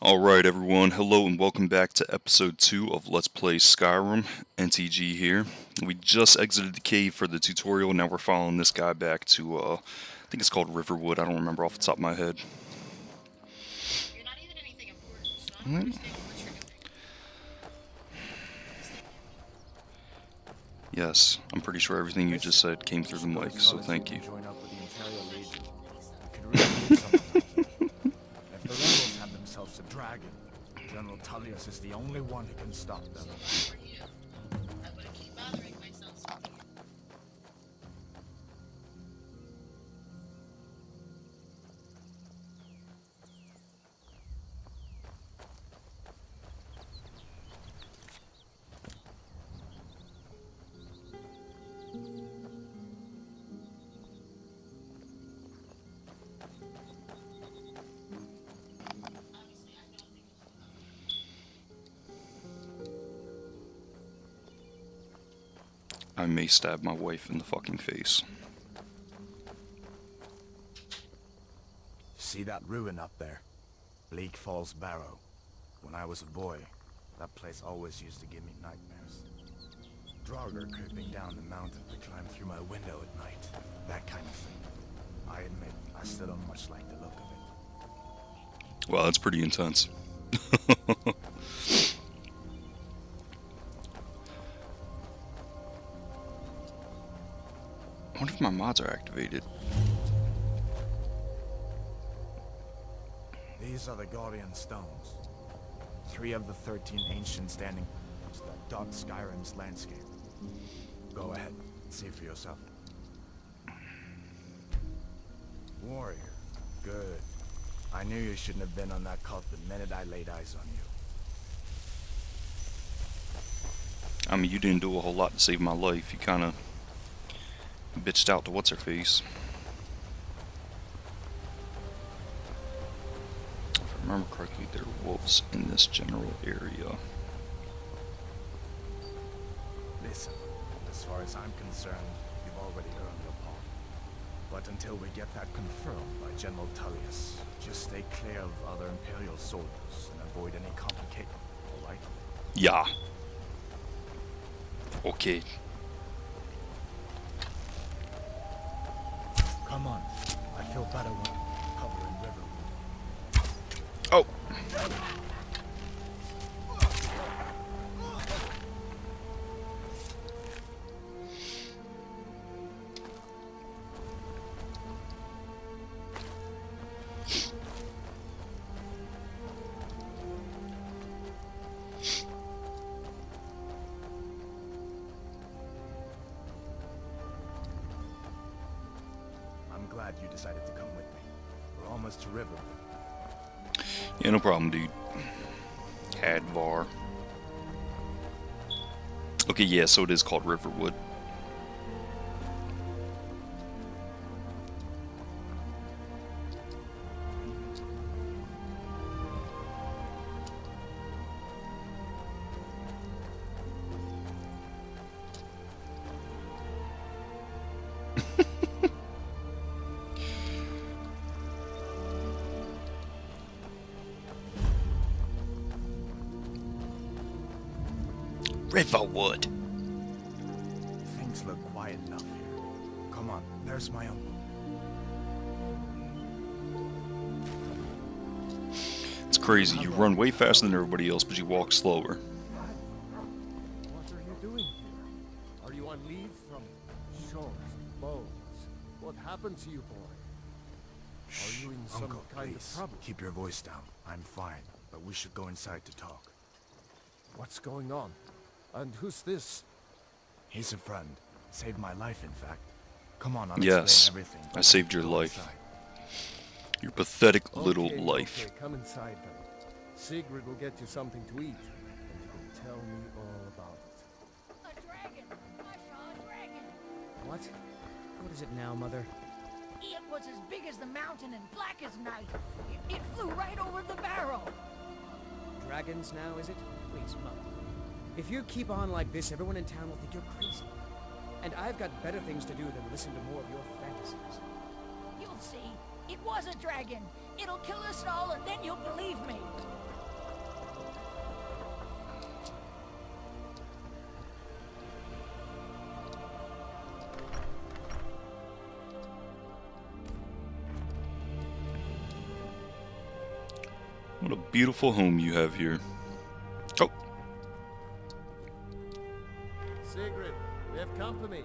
Alright everyone, hello and welcome back to episode 2 of Let's Play Skyrim. NTG here. We just exited the cave for the tutorial, now we're following this guy back to, I think it's called Riverwood, I don't remember off the top of my head. You're not even anything important, so I don't understand what you're doing. Yes, I'm pretty sure everything you just said came through the mic, so thank you. If the rebels have themselves a dragon, General Tullius is the only one who can stop them. For you, I wouldn't keep bothering myself. I may stab my wife in the fucking face. See that ruin up there? Bleak Falls Barrow. When I was a boy, that place always used to give me nightmares. Draugr creeping down the mountain to climb through my window at night. That kind of thing. I admit, I still don't much like the look of it. Wow, that's pretty intense. I wonder if my mods are activated. These are the Guardian Stones. 3 of the 13 ancient standing that dot Skyrim's landscape. Go ahead, see for yourself. Warrior. Good. I knew you shouldn't have been on that cult the minute I laid eyes on you. I mean, you didn't do a whole lot to save my life. You kinda bitched out to what's-her-face. If I remember correctly, there are wolves in this general area. Listen, as far as I'm concerned, you've already earned your pardon. But until we get that confirmed by General Tullius, just stay clear of other Imperial soldiers and avoid any complications, alright? Yeah. Okay. Come on. I feel better when covering Riverwood. Oh! I'm glad you decided to come with me. We're almost to Riverwood. Yeah, no problem, dude. Hadvar. Okay, yeah, so it is called Riverwood. Riverwood. Things look quiet enough here. Come on, there's my uncle. It's crazy. You run way faster than everybody else, but you walk slower. What are you doing here? Are you on leave from shores, bows? What happened to you, boy? Are you in some Uncle, kind please, of trouble? keep your voice down. I'm fine, but we should go inside to talk. What's going on? And who's this? He's a friend. Saved my life, in fact. Come on, I'll Yes, explain everything. I saved your Go life. inside. Your pathetic little Okay, life. Okay, come inside then. Sigrid will get you something to eat, and you can tell me all about it. A dragon! I saw a dragon! What? What is it now, Mother? It was as big as the mountain and black as night. It flew right over the barrow. Dragons now, is it? Please, Mother. If you keep on like this, everyone in town will think you're crazy. And I've got better things to do than listen to more of your fantasies. You'll see. It was a dragon. It'll kill us all and then you'll believe me. What a beautiful home you have here. Oh, Sigrid, we have company.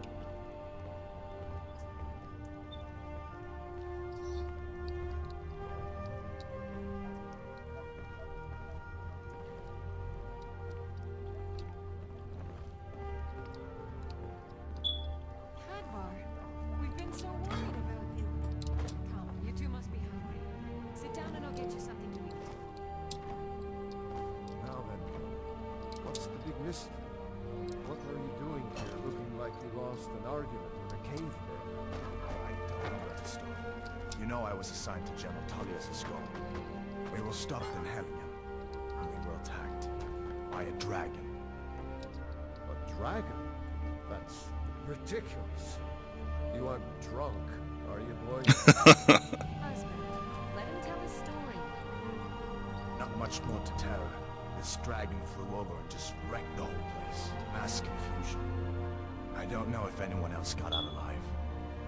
Hadvar, we've been so worried about you. Come, you two must be hungry. Sit down and I'll get you something to eat. Now then, what's the big mystery? What are you doing here, looking like you lost an argument with a cave bear? I don't know the story. You know I was assigned to General Tullius' scroll. We were stopped in Helgen, and we were attacked by a dragon. A dragon? That's ridiculous. You aren't drunk, are you, boy? Husband, let him tell his story. Not much more to tell. This dragon flew over and just wrecked the whole place. Mass confusion. I don't know if anyone else got out alive.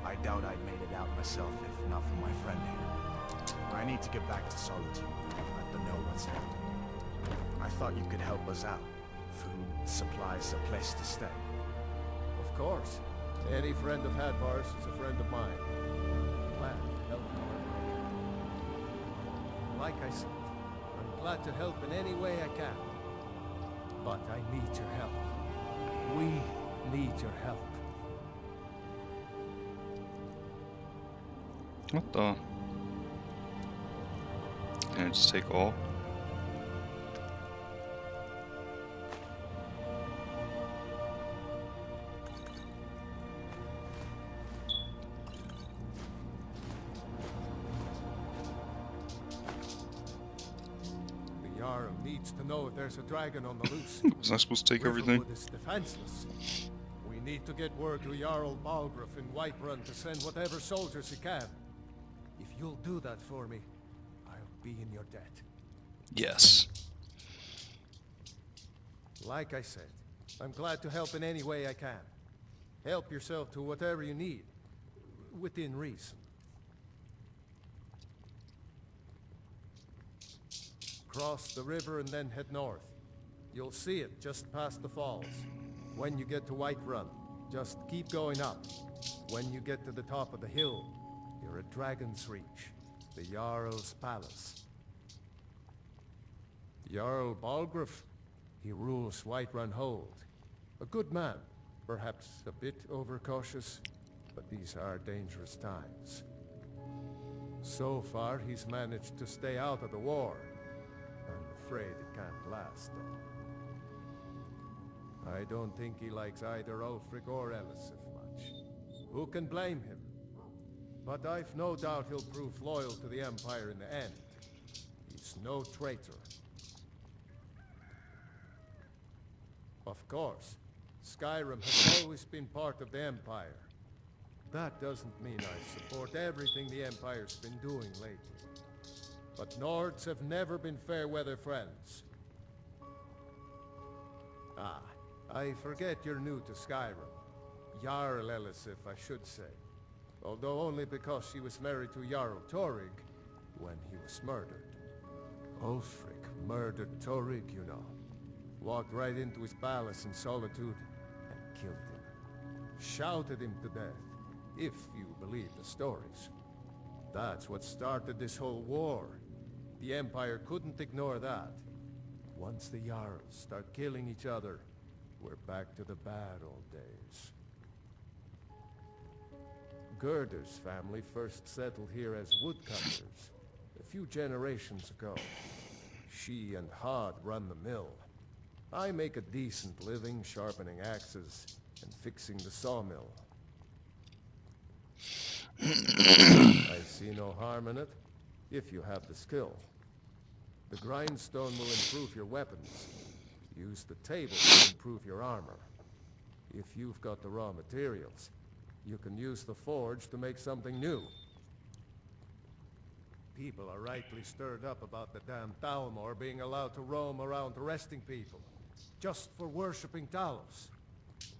I doubt I'd made it out myself if not for my friend here. I need to get back to Solitude and let them know what's happening. I thought you could help us out. Food, supplies, a place to stay. Of course. Any friend of Hadvar's is a friend of mine. Glad to help you. Like I said, I'm glad to help in any way I can. But I need your help. We need your help. what the? Can I just take all? The Jarl needs to know if there's a dragon on the loose. Was I supposed to take everything? Riverwood is defenseless. We need to get word to Jarl Balgruuf in Whiterun to send whatever soldiers he can. If you'll do that for me, I'll be in your debt. Yes. Like I said, I'm glad to help in any way I can. Help yourself to whatever you need, within reason. Cross the river and then head north. You'll see it just past the falls. When you get to Whiterun, just keep going up. When you get to the top of the hill, you're at Dragon's Reach, the Jarl's palace. Jarl Balgruuf, he rules Whiterun Hold. A good man, perhaps a bit overcautious, but these are dangerous times. So far, he's managed to stay out of the war. I'm afraid it can't last, though. I don't think he likes either Ulfric or Elisif much. Who can blame him? But I've no doubt he'll prove loyal to the Empire in the end. He's no traitor. Of course, Skyrim has always been part of the Empire. That doesn't mean I support everything the Empire's been doing lately. But Nords have never been fair-weather friends. Ah, I forget you're new to Skyrim. Jarl Elisif, I should say. Although only because she was married to Jarl Torig when he was murdered. Ulfric murdered Torig, you know. Walked right into his palace in Solitude and killed him. Shouted him to death, if you believe the stories. That's what started this whole war. The Empire couldn't ignore that. Once the Jarls start killing each other, we're back to the bad old days. Gerder's family first settled here as woodcutters a few generations ago. She and Hod run the mill. I make a decent living sharpening axes and fixing the sawmill. I see no harm in it, if you have the skill. The grindstone will improve your weapons. Use the table to improve your armor. If you've got the raw materials, you can use the forge to make something new. People are rightly stirred up about the damn Thalmor being allowed to roam around arresting people, just for worshipping Talos.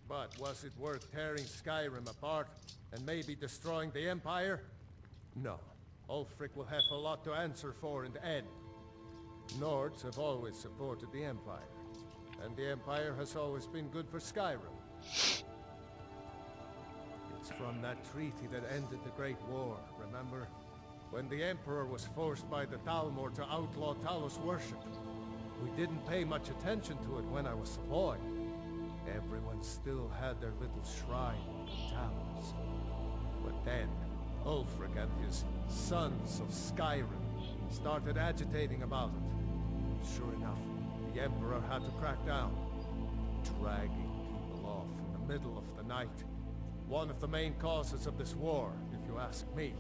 But was it worth tearing Skyrim apart and maybe destroying the Empire? No. Ulfric will have a lot to answer for in the end. Nords have always supported the Empire, and the Empire has always been good for Skyrim. It's from that treaty that ended the Great War, remember? When the Emperor was forced by the Thalmor to outlaw Talos worship. We didn't pay much attention to it when I was a boy. Everyone still had their little shrine in Talos. But then, Ulfric and his Sons of Skyrim started agitating about it. Sure enough, the Emperor had to crack down, dragging people off in the middle of the night. One of the main causes of this war, if you ask me.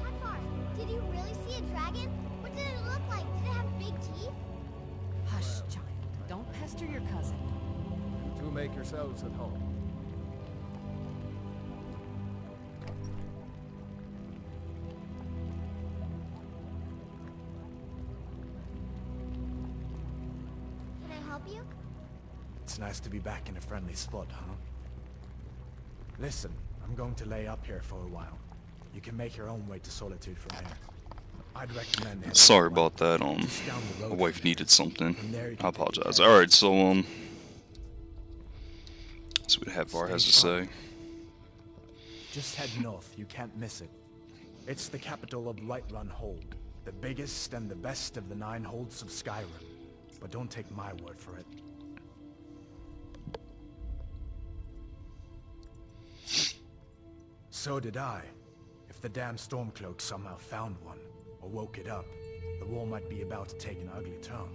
Hadvar, did you really see a dragon? What did it look like? Did it have big teeth? Hush, child. Don't pester your cousin. You two make yourselves at home. Can I help you? It's nice to be back in a friendly spot, huh? Listen, I'm going to lay up here for a while. You can make your own way to Solitude from here. I'd recommend heading Sorry out about that. just down the road My wife from here. needed something. From there you I can take apologize. your All right, so let's see what Hadvar Stay has to sharp. say. Just head north, you can't miss it. It's the capital of Whiterun Hold, the biggest and the best of the 9 holds of Skyrim. But don't take my word for it. So did I. If the damn Stormcloak somehow found one, or woke it up, the war might be about to take an ugly turn.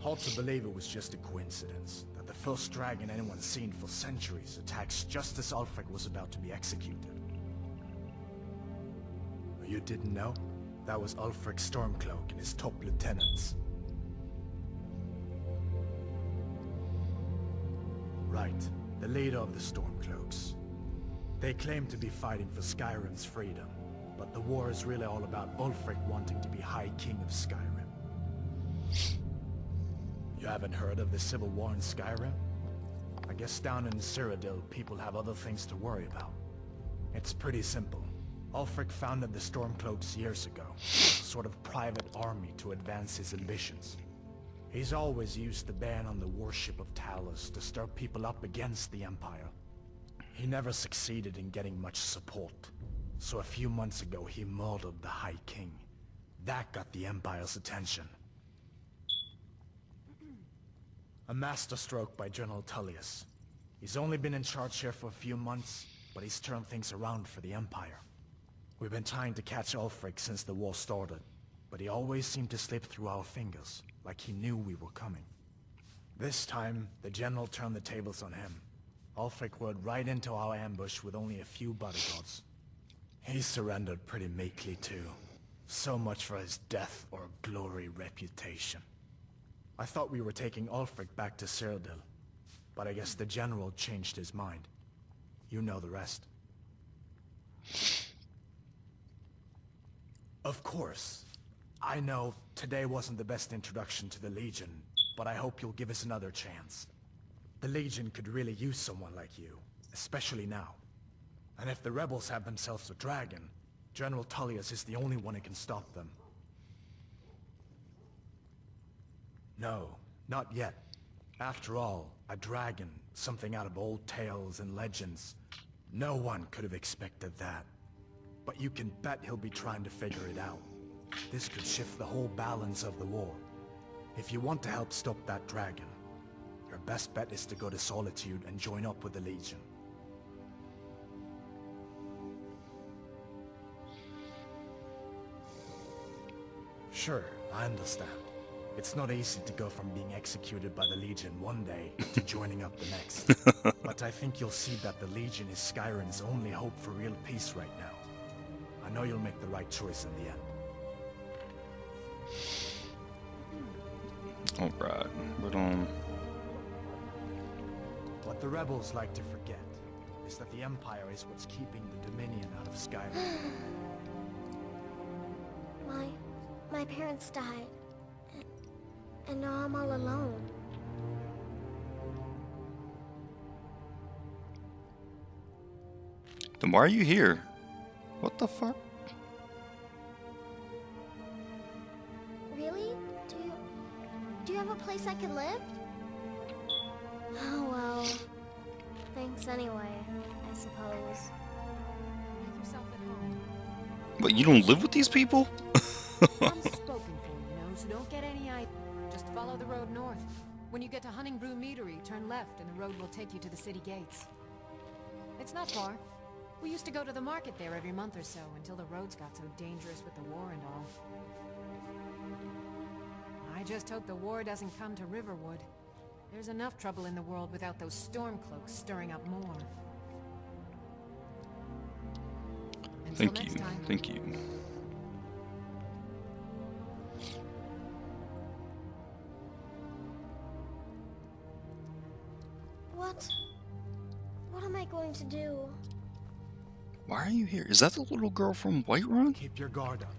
Hard to believe it was just a coincidence, that the first dragon anyone's seen for centuries attacks just as Ulfric was about to be executed. You didn't know? That was Ulfric's Stormcloak and his top lieutenants. Right, the leader of the Stormcloaks. They claim to be fighting for Skyrim's freedom, but the war is really all about Ulfric wanting to be High King of Skyrim. You haven't heard of the civil war in Skyrim? I guess down in Cyrodiil, people have other things to worry about. It's pretty simple. Ulfric founded the Stormcloaks years ago, a sort of private army to advance his ambitions. He's always used the ban on the worship of Talos to stir people up against the Empire. He never succeeded in getting much support, so a few months ago he murdered the High King. That got the Empire's attention. A masterstroke by General Tullius. He's only been in charge here for a few months, but he's turned things around for the Empire. We've been trying to catch Ulfric since the war started, but he always seemed to slip through our fingers, like he knew we were coming. This time, the General turned the tables on him. Ulfric rode right into our ambush with only a few bodyguards. He surrendered pretty meekly too. So much for his death or glory reputation. I thought we were taking Ulfric back to Cyrodiil, but I guess the General changed his mind. You know the rest. Of course. I know today wasn't the best introduction to the Legion, but I hope you'll give us another chance. The Legion could really use someone like you, especially now. And if the rebels have themselves a dragon, General Tullius is the only one who can stop them. No, not yet. After all, a dragon, something out of old tales and legends. No one could have expected that. But you can bet he'll be trying to figure it out. This could shift the whole balance of the war. If you want to help stop that dragon, your best bet is to go to Solitude and join up with the Legion. Sure, I understand. It's not easy to go from being executed by the Legion one day to joining up the next. But I think you'll see that the Legion is Skyrim's only hope for real peace right now. I know you'll make the right choice in the end. Alright, but What the rebels like to forget is that the Empire is what's keeping the Dominion out of Skyrim. My parents died. And now I'm all alone. then why are you here? What the fuck? Really? Do you have a place I can live? Oh well. Thanks anyway, I suppose. Make yourself at home. But you don't live with these people? I'm spoken for, you know, so don't get any idea. Just follow the road north. When you get to Hunningbrew Meadery, turn left and the road will take you to the city gates. It's not far. We used to go to the market there every month or so until the roads got so dangerous with the war and all. I just hope the war doesn't come to Riverwood. There's enough trouble in the world without those stormcloaks stirring up more. Until Thank next you, time. thank you. What am I going to do? Why are you here? Is that the little girl from Whiterun? Keep your guard up.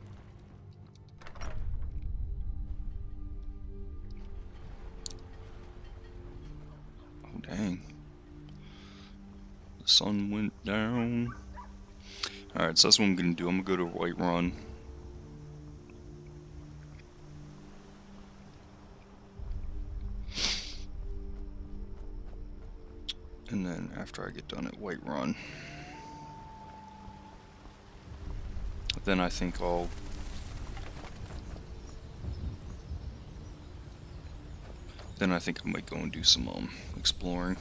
Oh dang. The sun went down. Alright, so that's what I'm gonna do. I'm gonna go to Whiterun. And then after I get done at Whiterun, then I think I might go and do some exploring.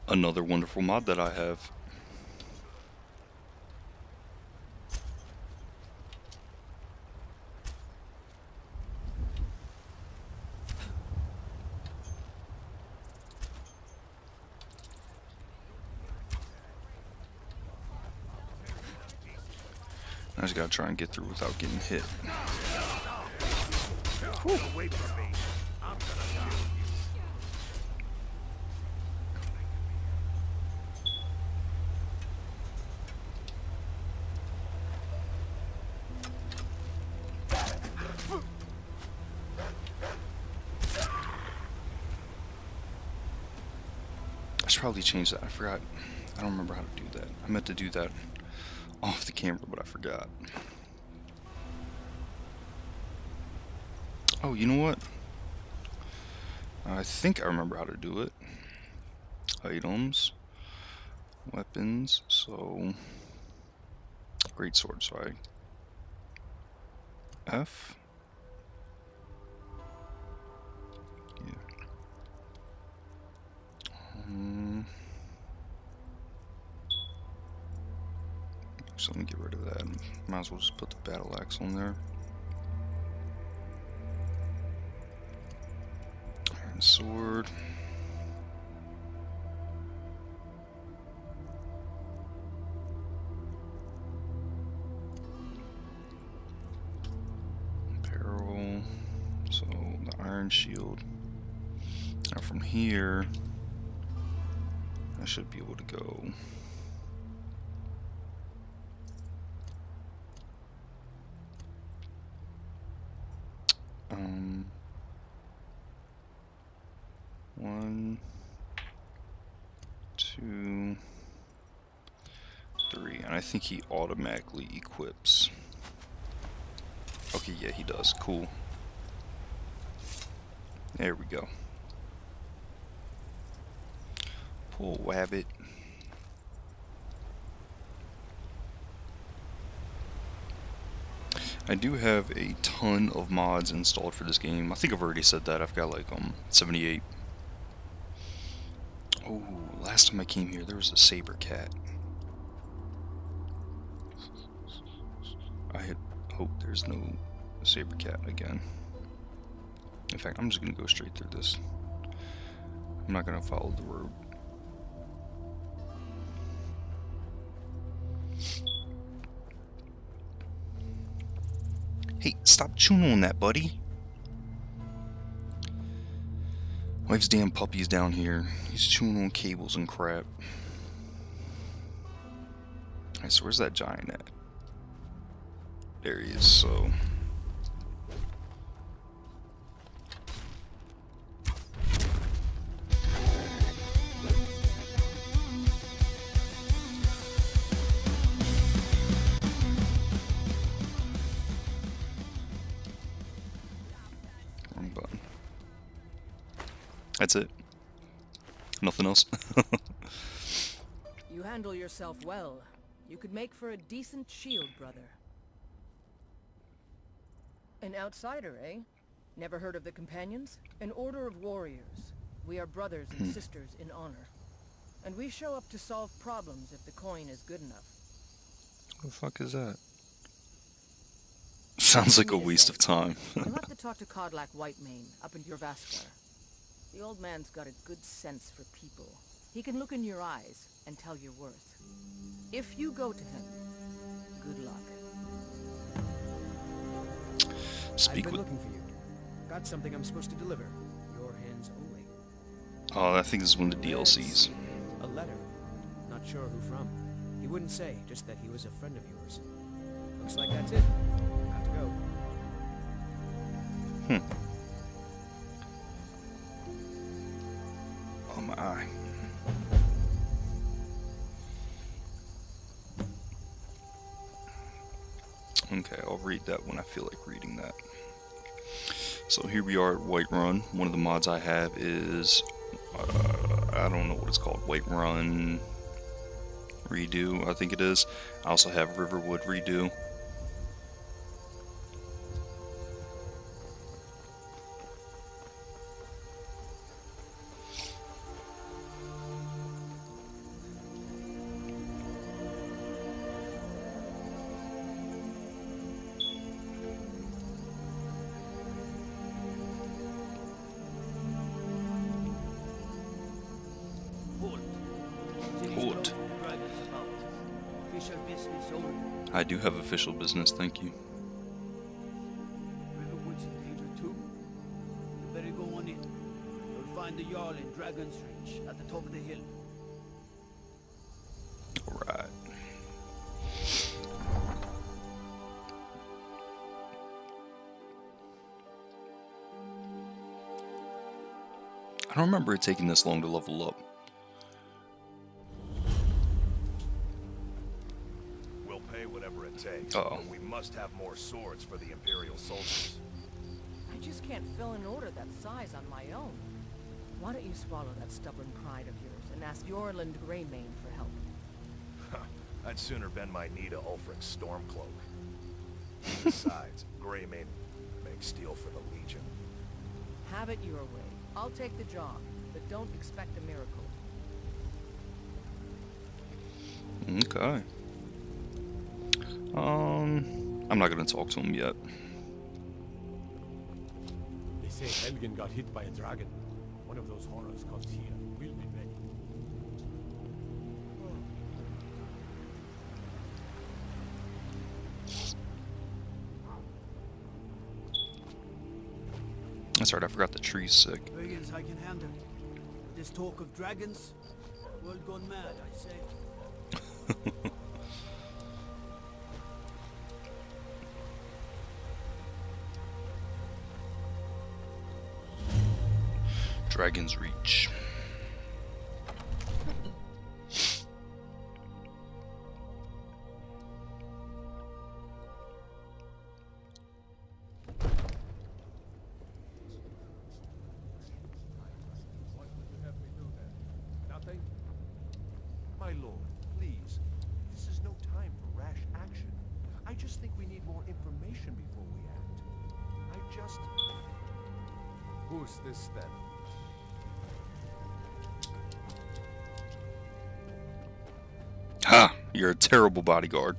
Another wonderful mod that I have. I just gotta try and get through without getting hit. Wait for me. I'm gonna shoot you. I should probably change that. I forgot. I don't remember how to do that. I meant to do that off the camera, but I forgot. Oh, you know what? I think I remember how to do it. Items. Weapons. So... Great sword, sorry. F. Yeah. So let me get rid of that. Might as well just put the battle axe on there. Iron sword. Barrel. So the iron shield. Now from here, I should be able to go. One, two, three, and I think he automatically equips. Okay, yeah, he does. Cool. There we go. Poor Wabbit. I do have a ton of mods installed for this game. I think I've already said that. I've got like 78. Oh, last time I came here there was a saber cat. I hope there's no saber cat again. In fact, I'm just gonna go straight through this. I'm not gonna follow the road. Hey, stop chewing on that, buddy. Wife's damn puppy's down here. He's chewing on cables and crap. Alright, so where's that giant at? There he is, so... Wrong button. That's it. Nothing else. You handle yourself well. You could make for a decent shield, brother. An outsider, eh? Never heard of the Companions? An order of warriors. We are brothers and sisters in honor. And we show up to solve problems if the coin is good enough. What the fuck is that? Sounds like a waste of time. You'll have to talk to Codlac Whitemane up in Jorvaskar. The old man's got a good sense for people. He can look in your eyes and tell your worth. If you go to him, good luck. I've been looking for you. Got something I'm supposed to deliver. Your hands only. Oh, I think this is one of the DLCs. A letter. Not sure who from. He wouldn't say, just that he was a friend of yours. Looks like that's it. Got to go. Oh my eye. Okay, I'll read that when I feel like reading that. So here we are at Whiterun. One of the mods I have is, I don't know what it's called, Whiterun Redo, I think it is. I also have Riverwood Redo. Hold. Official business only. I do have official business, thank you. Riverwood's in danger too. You better go on in. You'll find the Jarl in Dragon's Reach at the top of the hill. Alright. I don't remember it taking this long to level up. We'll pay whatever it takes. Uh-oh. But we must have more swords for the Imperial soldiers. I just can't fill an order that size on my own. Why don't you swallow that stubborn pride of yours and ask Yorland Greymane for help? I'd sooner bend my knee to Ulfric's Stormcloak. Besides, Greymane makes steel for the Legion. Have it your way. I'll take the job, but don't expect a miracle. Okay. I'm not gonna talk to him yet. They say Helgen got hit by a dragon. One of those horrors comes here. We'll be ready. That's right, I forgot the tree's sick. Brigands I can handle. But this talk of dragons, world gone mad, I say. Dragon's Reach. just... Who's this then? Ha! You're a terrible bodyguard.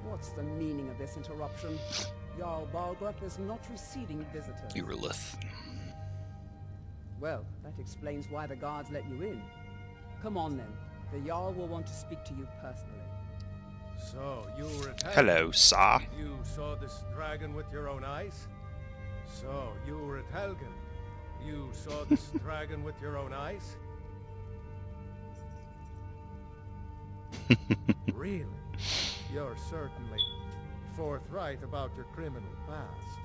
What's the meaning of this interruption? Jarl Balgrup is not receiving visitors. Irilith. Well, that explains why the guards let you in. Come on then. The Jarl will want to speak to you personally. So, you were at Helgen. Hello, sir. You saw this dragon with your own eyes? So, you were at Helgen. You saw this dragon with your own eyes? Really? You're certainly forthright about your criminal past.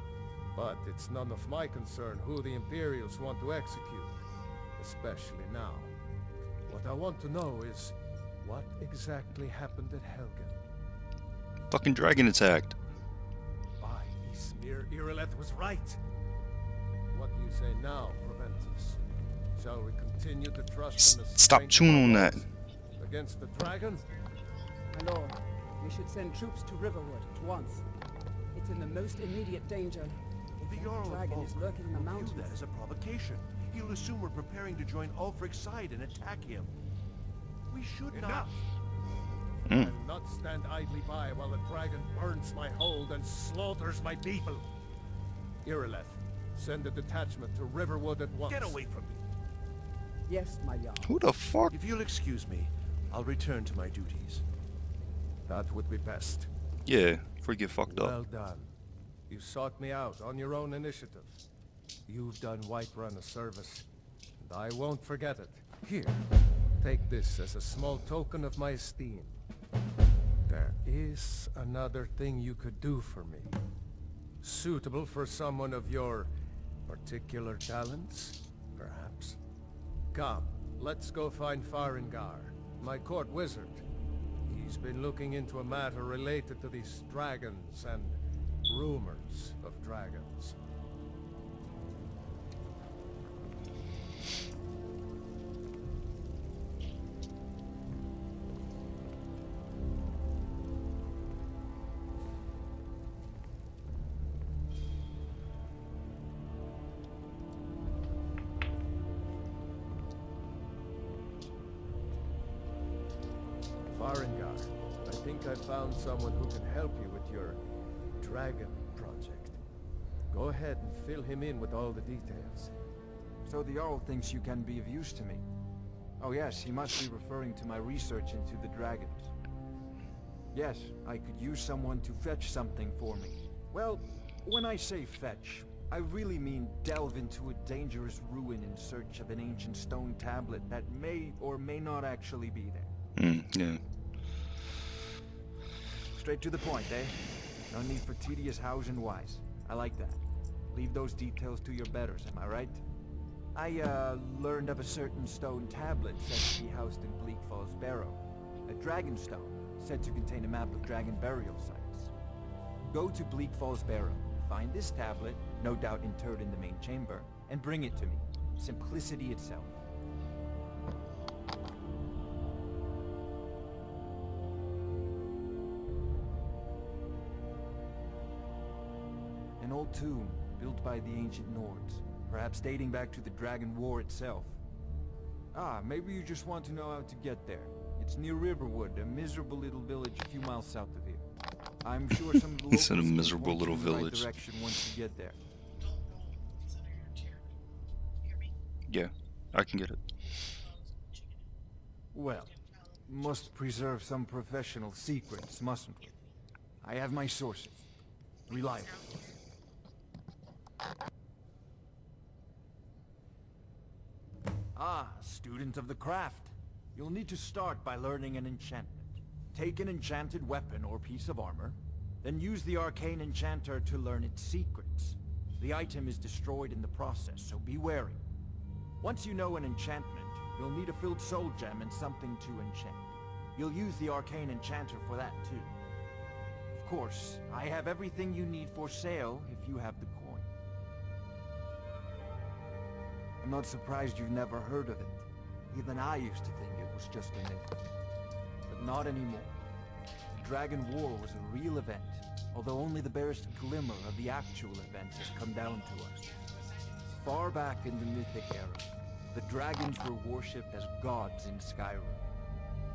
But it's none of my concern who the Imperials want to execute. Especially now. What I want to know is, what exactly happened at Helgen? Fucking dragon attacked. By Ismir, Irileth was right. What do you say now, Proventus? Shall we continue to trust in the Stop strength chewing of on our that. laws against the dragon? My lord, we should send troops to Riverwood at once. It's in the most immediate danger. The The Jarl of dragon is Whiterun lurking in the will view mountains. that as a provocation. He'll assume we're preparing to join Ulfric's side and attack him. We should not. I'll not stand idly by while the dragon burns my hold and slaughters my people. Irileth, send a detachment to Riverwood at once. Get away from me. Yes, my Jarl. Who the fuck? If you'll excuse me, I'll return to my duties. That would be best. Yeah, before you get fucked up. Well done. You sought me out on your own initiative. You've done Whiterun a service, and I won't forget it. Here, take this as a small token of my esteem. There is another thing you could do for me. Suitable for someone of your particular talents, perhaps. Come, let's go find Farengar, my court wizard. He's been looking into a matter related to these dragons and rumors of dragons. Farengar, I think I found someone who can help you with your dragon project. Go ahead and fill him in with all the details. So the Jarl thinks you can be of use to me. Oh yes, he must be referring to my research into the dragons. Yes, I could use someone to fetch something for me. Well, when I say fetch, I really mean delve into a dangerous ruin in search of an ancient stone tablet that may or may not actually be there. Yeah. Straight to the point, eh? No need for tedious hows and whys. I like that. Leave those details to your betters, am I right? I, learned of a certain stone tablet said to be housed in Bleak Falls Barrow. A dragon stone, said to contain a map of dragon burial sites. Go to Bleak Falls Barrow, find this tablet, no doubt interred in the main chamber, and bring it to me. Simplicity itself. An old tomb, built by the ancient Nords, perhaps dating back to the Dragon War itself. Ah, maybe you just want to know how to get there. It's near Riverwood, a miserable little village a few miles south of here. I'm sure some of the He said a locals can miserable point you little in the right village. direction once you get there. Yeah, I can get it. Well, must preserve some professional secrets, mustn't we? I have my sources. Reliable. Ah, student of the craft. You'll need to start by learning an enchantment. Take an enchanted weapon or piece of armor, then use the arcane enchanter to learn its secrets. The item is destroyed in the process, so be wary. Once you know an enchantment, you'll need a filled soul gem and something to enchant. You'll use the arcane enchanter for that too. Of course, I have everything you need for sale if you have the coin. I'm not surprised you've never heard of it. Even I used to think it was just a myth. But not anymore. The Dragon War was a real event, although only the barest glimmer of the actual events has come down to us. Far back in the Mythic era, the dragons were worshipped as gods in Skyrim.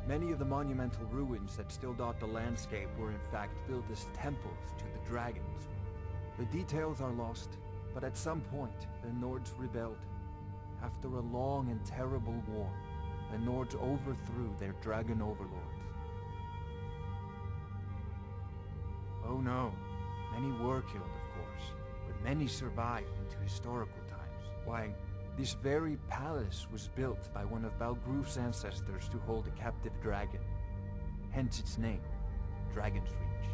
Many of the monumental ruins that still dot the landscape were in fact built as temples to the dragons. The details are lost, but at some point, the Nords rebelled. After a long and terrible war, the Nords overthrew their dragon overlords. Oh no, many were killed, of course, but many survived into historical times. Why, this very palace was built by one of Balgroof's ancestors to hold a captive dragon. Hence its name, Dragon's Reach.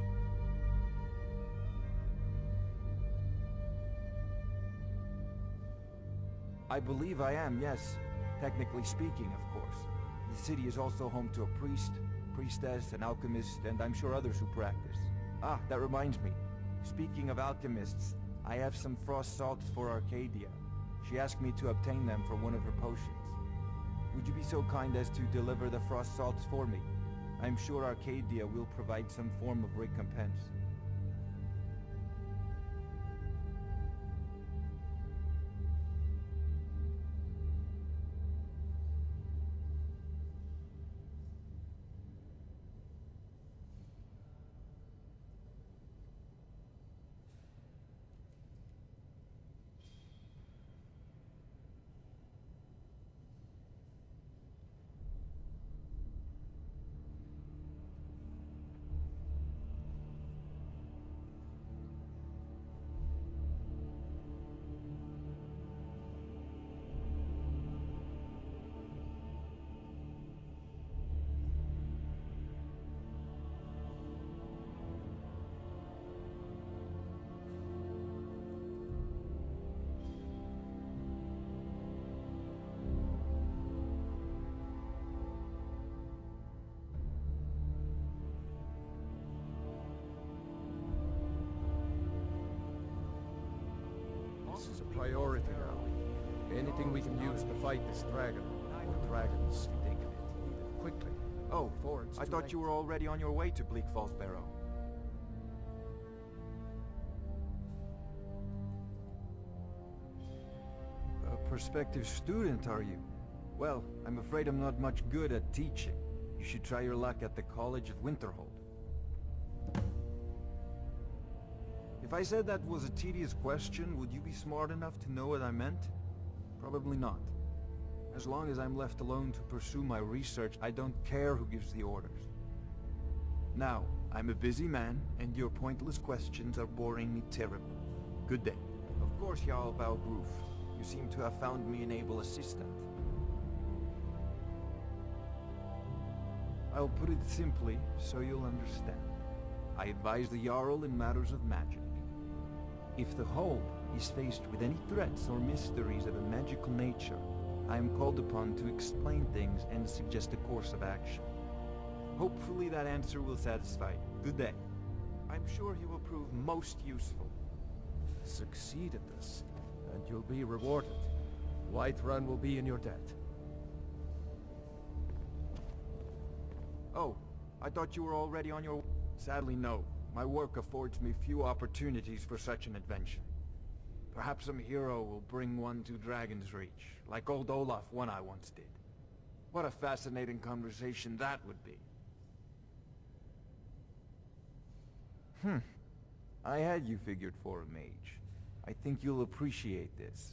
I believe I am, yes. Technically speaking, of course. The city is also home to a priest, priestess, an alchemist, and I'm sure others who practice. Ah, that reminds me. Speaking of alchemists, I have some frost salts for Arcadia. She asked me to obtain them for one of her potions. Would you be so kind as to deliver the frost salts for me? I'm sure Arcadia will provide some form of recompense. This is a priority now. Anything we can use to fight this dragon, or dragons, quickly. Oh, before it's I too thought late. you were already on your way to Bleak Falls Barrow. A prospective student, are you? Well, I'm afraid I'm not much good at teaching. You should try your luck at the College of Winterhold. If I said that was a tedious question, would you be smart enough to know what I meant? Probably not. As long as I'm left alone to pursue my research, I don't care who gives the orders. Now, I'm a busy man, and your pointless questions are boring me terribly. Good day. Of course, Jarl Balgroof. You seem to have found me an able assistant. I'll put it simply, so you'll understand. I advise the Jarl in matters of magic. If the Hold is faced with any threats or mysteries of a magical nature, I am called upon to explain things and suggest a course of action. Hopefully that answer will satisfy you. Good day. I'm sure he will prove most useful. Succeed at this, and you'll be rewarded. Whiterun will be in your debt. Oh, I thought you were already on your... Sadly, no. My work affords me few opportunities for such an adventure. Perhaps some hero will bring one to Dragon's Reach, like old Olaf One Eye once did. What a fascinating conversation that would be. I had you figured for a mage. I think you'll appreciate this.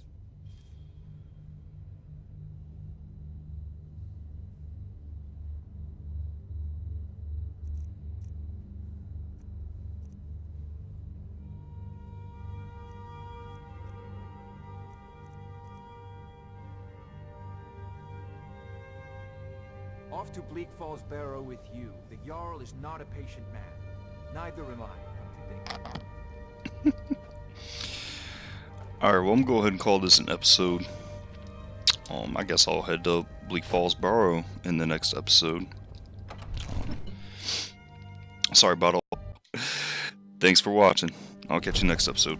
Off to Bleak Falls Barrow with you. The Jarl is not a patient man. Neither am I, come to think. Alright, well, I'm gonna go ahead and call this an episode. I guess I'll head to Bleak Falls Barrow in the next episode. Sorry about all. Thanks for watching. I'll catch you next episode.